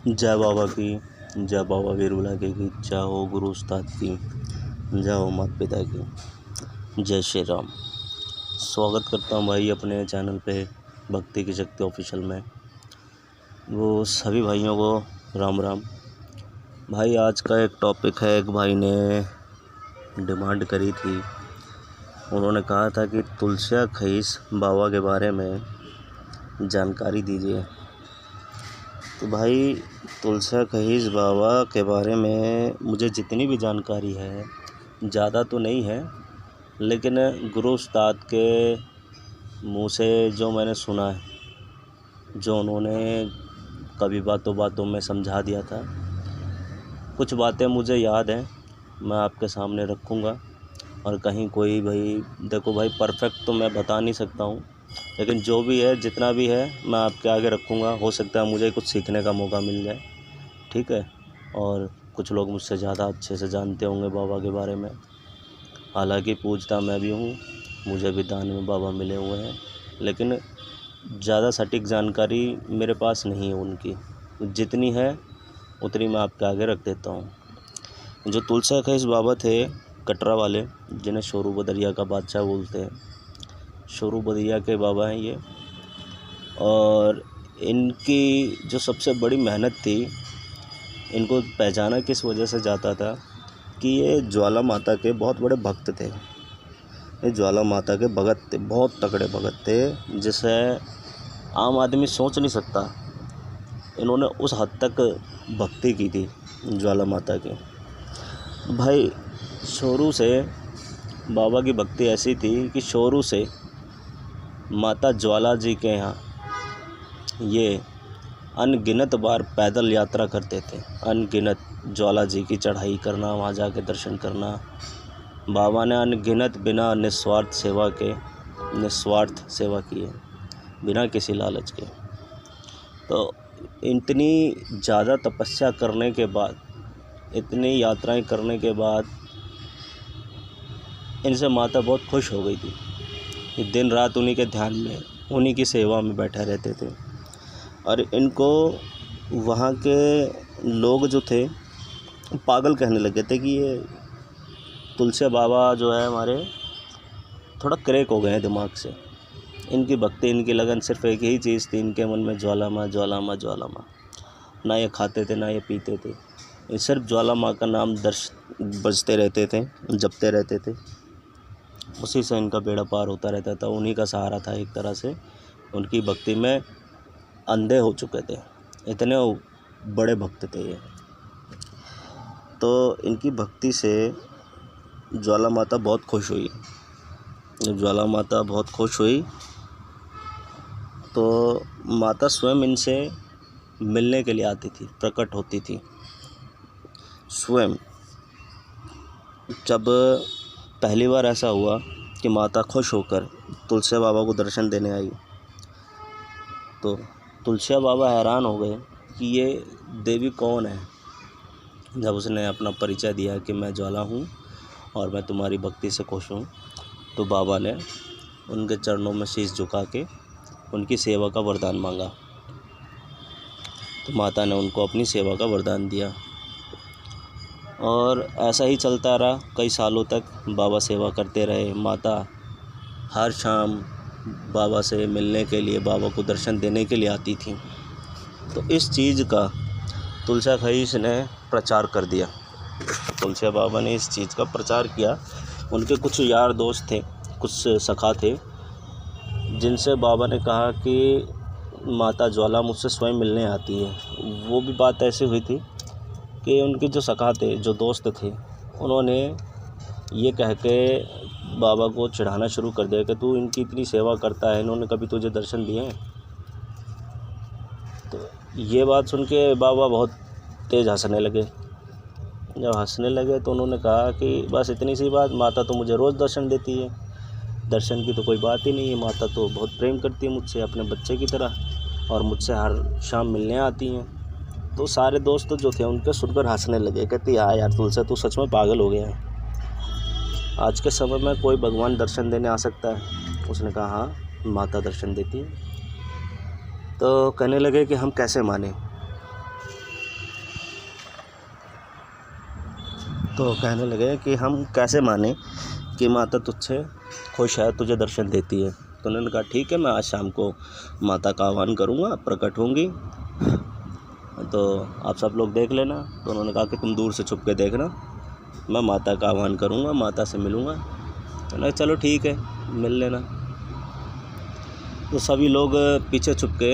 जय बाबा की, जय बाबा वीरबुला की, जय हो गुरु उस्ताद की, जय हो माता पिता की, जय श्री राम। स्वागत करता हूँ भाई अपने चैनल पे भक्ति की शक्ति ऑफिशियल में। वो सभी भाइयों को राम राम। भाई आज का एक टॉपिक है, एक भाई ने डिमांड करी थी। उन्होंने कहा था कि तुलसिया खईस बाबा के बारे में जानकारी दीजिए। तो भाई तुलसिया खईस बाबा के बारे में मुझे जितनी भी जानकारी है, ज़्यादा तो नहीं है, लेकिन गुरु उस्ताद के मुँह से जो मैंने सुना है, जो उन्होंने कभी बातों बातों में समझा दिया था, कुछ बातें मुझे याद हैं, मैं आपके सामने रखूँगा। और कहीं कोई भाई देखो भाई परफेक्ट तो मैं बता नहीं सकता हूँ, लेकिन जो भी है जितना भी है मैं आपके आगे रखूँगा। हो सकता है मुझे कुछ सीखने का मौका मिल जाए, ठीक है। और कुछ लोग मुझसे ज़्यादा अच्छे से जानते होंगे बाबा के बारे में। हालांकि पूछता मैं भी हूँ, मुझे भी दान में बाबा मिले हुए हैं, लेकिन ज़्यादा सटीक जानकारी मेरे पास नहीं है उनकी। जितनी है उतनी मैं आपके आगे रख देता हूँ। जो तुलसिया खईस बाबा थे कटरा वाले, जिन्हें शोरू बदरिया का बादशाह बोलते हैं, शोरू बदरिया के बाबा हैं ये। और इनकी जो सबसे बड़ी मेहनत थी, इनको पहचाना किस वजह से जाता था कि ये ज्वाला माता के बहुत बड़े भक्त थे। ये ज्वाला माता के भगत थे, बहुत तगड़े भगत थे, जिसे आम आदमी सोच नहीं सकता। इन्होंने उस हद तक भक्ति की थी ज्वाला माता की। भाई शुरू से बाबा की भक्ति ऐसी थी कि शुरू से माता ज्वाला जी के यहाँ ये अनगिनत बार पैदल यात्रा करते थे। अनगिनत ज्वाला जी की चढ़ाई करना, वहाँ जाके दर्शन करना। बाबा ने अनगिनत बिना निस्वार्थ सेवा की है, बिना किसी लालच के। तो इतनी ज़्यादा तपस्या करने के बाद, इतनी यात्राएं करने के बाद इनसे माता बहुत खुश हो गई थी कि दिन रात उन्हीं के ध्यान में, उन्हीं की सेवा में बैठे रहते थे। और इनको वहाँ के लोग जो थे पागल कहने लगे थे कि ये तुलसिया बाबा जो है हमारे थोड़ा क्रैक हो गए हैं दिमाग से। इनकी भक्ति, इनकी लगन सिर्फ एक ही चीज़ थी इनके मन में, ज्वाला माँ ज्वाला माँ ज्वाला माँ। ना ये खाते थे ना ये पीते थे, ये सिर्फ ज्वाला माँ का नाम बजते रहते थे, जपते रहते थे। उसी से इनका बेड़ा पार होता रहता था, उन्हीं का सहारा था एक तरह से। उनकी भक्ति में अंधे हो चुके थे, इतने बड़े भक्त थे ये। तो इनकी भक्ति से ज्वाला माता बहुत खुश हुई। ज्वाला माता बहुत खुश हुई तो माता स्वयं इनसे मिलने के लिए आती थी, प्रकट होती थी स्वयं। जब पहली बार ऐसा हुआ कि माता खुश होकर तुलसिया बाबा को दर्शन देने आई, तो तुलसिया बाबा हैरान हो गए कि ये देवी कौन है। जब उसने अपना परिचय दिया कि मैं ज्वाला हूँ और मैं तुम्हारी भक्ति से खुश हूँ, तो बाबा ने उनके चरणों में शीश झुका के उनकी सेवा का वरदान मांगा। तो माता ने उनको अपनी सेवा का वरदान दिया और ऐसा ही चलता रहा। कई सालों तक बाबा सेवा करते रहे। माता हर शाम बाबा से मिलने के लिए, बाबा को दर्शन देने के लिए आती थी। तो इस चीज़ का तुलसिया खईस ने प्रचार कर दिया। तुलसिया बाबा ने इस चीज़ का प्रचार किया। उनके कुछ यार दोस्त थे, कुछ सखा थे, जिनसे बाबा ने कहा कि माता ज्वाला मुझसे स्वयं मिलने आती है। वो भी बात ऐसी हुई थी कि उनके जो सखा थे, जो दोस्त थे, उन्होंने ये कह के बाबा को चिढ़ाना शुरू कर दिया कि तू इनकी इतनी सेवा करता है, इन्होंने कभी तुझे दर्शन दिए हैं। तो ये बात सुन के बाबा बहुत तेज़ हंसने लगे। जब हंसने लगे तो उन्होंने कहा कि बस इतनी सी बात, माता तो मुझे रोज़ दर्शन देती है, दर्शन की तो कोई बात ही नहीं है। माता तो बहुत प्रेम करती है मुझसे, अपने बच्चे की तरह, और मुझसे हर शाम मिलने आती हैं। तो सारे दोस्त जो थे उनके सुनकर हंसने लगे, कहते हाँ यार तुलसिया तू सच में पागल हो गया है, आज के समय में कोई भगवान दर्शन देने आ सकता है। उसने कहा हाँ माता दर्शन देती है। तो कहने लगे कि हम कैसे माने। तो कहने लगे कि हम कैसे माने कि माता तुझसे खुश है, तुझे दर्शन देती है। तो उन्होंने कहा ठीक है, मैं आज शाम को माता का आह्वान करूँगा, प्रकट होंगी, तो आप सब लोग देख लेना। तो उन्होंने कहा कि तुम दूर से छुप के देखना, मैं माता का आह्वान करूँगा, माता से मिलूँगा। तो चलो ठीक है, मिल लेना। तो सभी लोग पीछे छुप के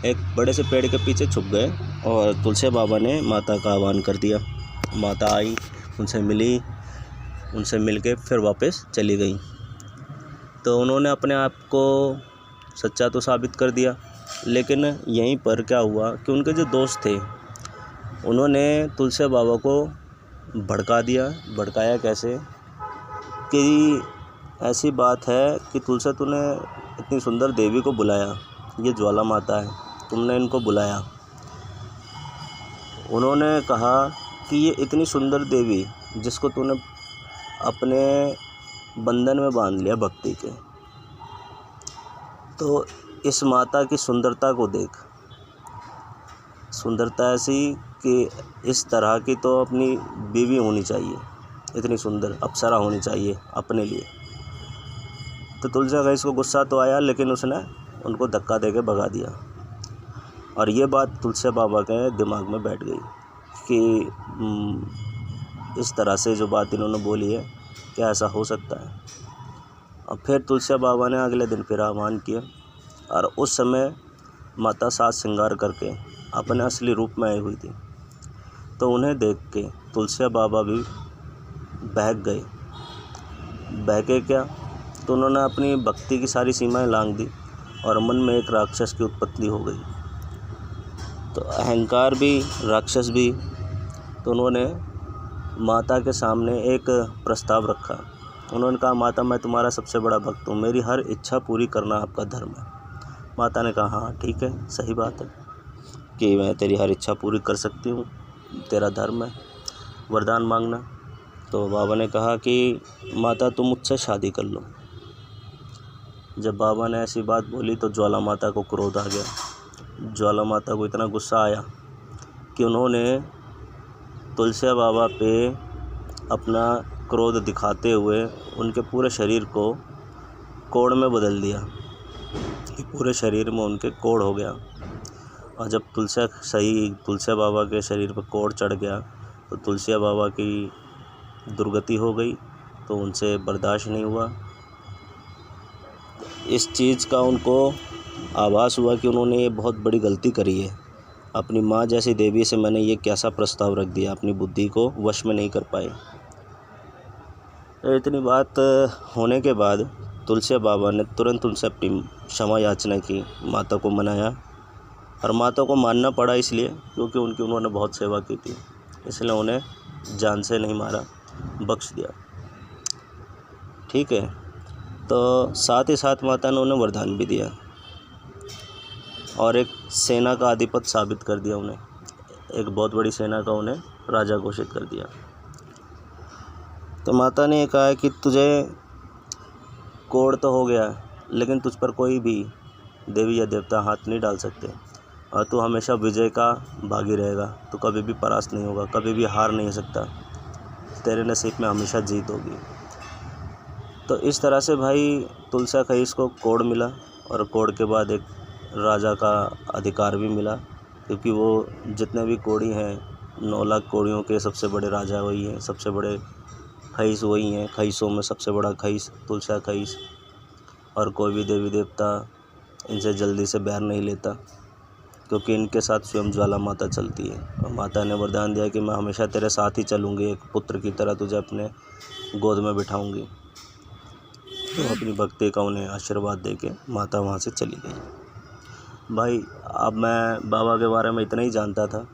एक बड़े से पेड़ के पीछे छुप गए और तुलसी बाबा ने माता का आह्वान कर दिया। माता आई, उनसे मिली, उनसे मिलके फिर वापस चली गई। तो उन्होंने अपने आप को सच्चा तो साबित कर दिया, लेकिन यहीं पर क्या हुआ कि उनके जो दोस्त थे उन्होंने तुलसी बाबा को भड़का दिया। भड़काया कैसे कि ऐसी बात है कि तुलसी तूने इतनी सुंदर देवी को बुलाया, ये ज्वाला माता है, तुमने इनको बुलाया। उन्होंने कहा कि ये इतनी सुंदर देवी जिसको तूने अपने बंधन में बांध लिया भक्ति के, तो इस माता की सुंदरता को देख। सुंदरता ऐसी कि इस तरह की तो अपनी बीवी होनी चाहिए, इतनी सुंदर अप्सरा होनी चाहिए अपने लिए। तो तुलसी का इसको गुस्सा तो आया, लेकिन उसने उनको धक्का देके भगा दिया। और ये बात तुलसी बाबा के दिमाग में बैठ गई कि इस तरह से जो बात इन्होंने बोली है, क्या ऐसा हो सकता है। और फिर तुलसी बाबा ने अगले दिन फिर आह्वान किया, और उस समय माता साज श्रृंगार करके अपने असली रूप में आई हुई थी। तो उन्हें देख के तुलसी बाबा भी बहक गए। बहके क्या, तो उन्होंने अपनी भक्ति की सारी सीमाएं लांघ दी और मन में एक राक्षस की उत्पत्ति हो गई। तो अहंकार भी, राक्षस भी। तो उन्होंने माता के सामने एक प्रस्ताव रखा। उन्होंने कहा, माता मैं तुम्हारा सबसे बड़ा भक्त हूँ, मेरी हर इच्छा पूरी करना आपका धर्म है। माता ने कहा हाँ ठीक है, सही बात है कि मैं तेरी हर इच्छा पूरी कर सकती हूँ, तेरा धर्म है, वरदान मांगना। तो बाबा ने कहा कि माता तुम मुझसे शादी कर लो। जब बाबा ने ऐसी बात बोली तो ज्वाला माता को क्रोध आ गया। ज्वाला माता को इतना गुस्सा आया कि उन्होंने तुलसी बाबा पे अपना क्रोध दिखाते हुए उनके पूरे शरीर को कोढ़ में बदल दिया कि पूरे शरीर में उनके कोढ़ हो गया। और जब तुलसी बाबा के शरीर पर कोढ़ चढ़ गया तो तुलसी बाबा की दुर्गति हो गई। तो उनसे बर्दाश्त नहीं हुआ। इस चीज़ का उनको आभास हुआ कि उन्होंने ये बहुत बड़ी गलती करी है। अपनी माँ जैसी देवी से मैंने ये कैसा प्रस्ताव रख दिया, अपनी बुद्धि को वश में नहीं कर पाए। इतनी बात होने के बाद तुलसी बाबा ने तुरंत उनसे अपनी क्षमा याचना की, माता को मनाया। और माता को मानना पड़ा इसलिए क्योंकि उन्होंने बहुत सेवा की थी, इसलिए उन्हें जान से नहीं मारा, बख्श दिया। ठीक है। तो साथ ही साथ माता ने उन्हें वरदान भी दिया और एक सेना का अधिपति साबित कर दिया उन्हें। एक बहुत बड़ी सेना का उन्हें राजा घोषित कर दिया। तो माता ने कहा कि तुझे कोढ़ तो हो गया, लेकिन तुझ पर कोई भी देवी या देवता हाथ नहीं डाल सकते, और तू हमेशा विजय का भागी रहेगा। तू कभी भी परास्त नहीं होगा, कभी भी हार नहीं सकता, तेरे नसीब में हमेशा जीत होगी। तो इस तरह से भाई तुलसी खईस को कोढ़ मिला, और कोढ़ के बाद एक राजा का अधिकार भी मिला, क्योंकि वो जितने भी कोढ़ी हैं 9 लाख कोढ़ियों के सबसे बड़े राजा वही हैं, सबसे बड़े खईस वही हैं। खईसों में सबसे बड़ा खईस तुलसी खईस, और कोई भी देवी देवता इनसे जल्दी से बैर नहीं लेता, क्योंकि इनके साथ स्वयं ज्वाला माता चलती है। और माता ने वरदान दिया कि मैं हमेशा तेरे साथ ही चलूँगी, एक पुत्र की तरह तुझे अपने गोद में बिठाऊँगी। तो अपनी भक्ति का उन्हें आशीर्वाद देके माता वहाँ से चली गई। भाई अब मैं बाबा के बारे में इतना ही जानता था,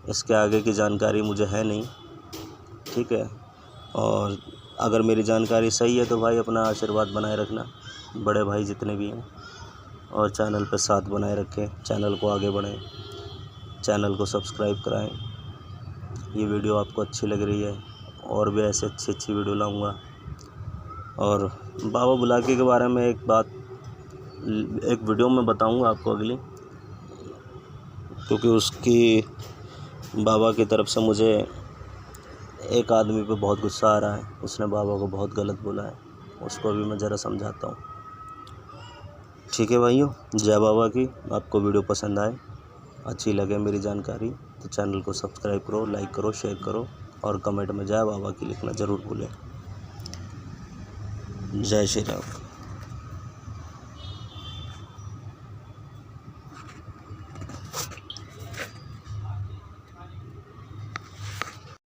इसके आगे की जानकारी मुझे है नहीं। ठीक है। और अगर मेरी जानकारी सही है तो भाई अपना आशीर्वाद बनाए रखना, बड़े भाई जितने भी हैं, और चैनल पर साथ बनाए रखें, चैनल को आगे बढ़ाएं, चैनल को सब्सक्राइब कराएं। ये वीडियो आपको अच्छी लग रही है और भी ऐसे अच्छी वीडियो लाऊंगा। और बाबा बुलाकी के बारे में एक वीडियो में बताऊंगा आपको अगली, क्योंकि उसकी बाबा की तरफ से मुझे एक आदमी पे बहुत गुस्सा आ रहा है, उसने बाबा को बहुत गलत बोला है, उसको भी मैं ज़रा समझाता हूँ। ठीक है भाइयों, जय बाबा की। आपको वीडियो पसंद आए, अच्छी लगे मेरी जानकारी तो चैनल को सब्सक्राइब करो, लाइक करो, शेयर करो और कमेंट में जय बाबा की लिखना ज़रूर भूलें। जय श्री राम।